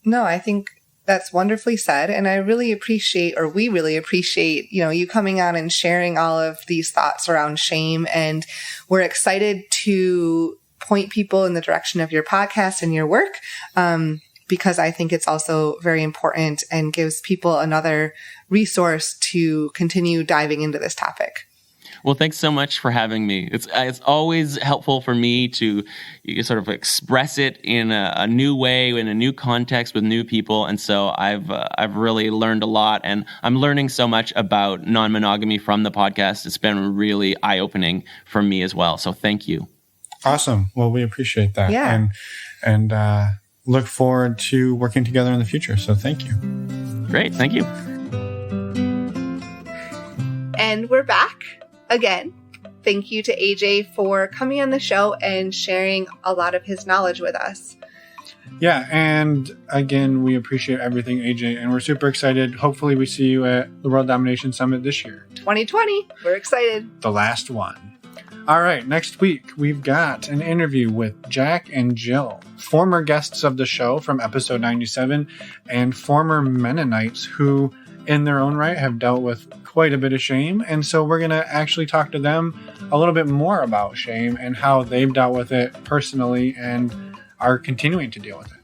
S2: No, I think that's wonderfully said. And we really appreciate, you coming on and sharing all of these thoughts around shame. And we're excited to point people in the direction of your podcast and your work, because I think it's also very important and gives people another resource to continue diving into this topic.
S1: Well, thanks so much for having me. It's always helpful for me to sort of express it in a new way, in a new context with new people. And so I've really learned a lot, and I'm learning so much about non-monogamy from the podcast. It's been really eye-opening for me as well. So thank you.
S3: Awesome. Well, we appreciate that.
S2: Yeah.
S3: And look forward to working together in the future. So thank you.
S1: Great. Thank you.
S2: And we're back. Again, thank you to AJ for coming on the show and sharing a lot of his knowledge with us.
S3: Yeah, and again, we appreciate everything, AJ, and we're super excited. Hopefully we see you at the World Domination Summit this year.
S2: 2020. We're excited.
S3: The last one. All right, next week, we've got an interview with Jack and Jill, former guests of the show from episode 97, and former Mennonites who, in their own right, have dealt with quite a bit of shame. And so we're going to actually talk to them a little bit more about shame and how they've dealt with it personally and are continuing to deal with it.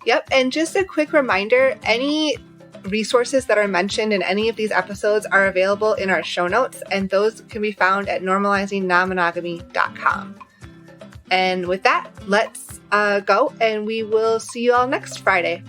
S2: Yep. And just a quick reminder, any resources that are mentioned in any of these episodes are available in our show notes, and those can be found at normalizingnonmonogamy.com. And with that, let's go, and we will see you all next Friday.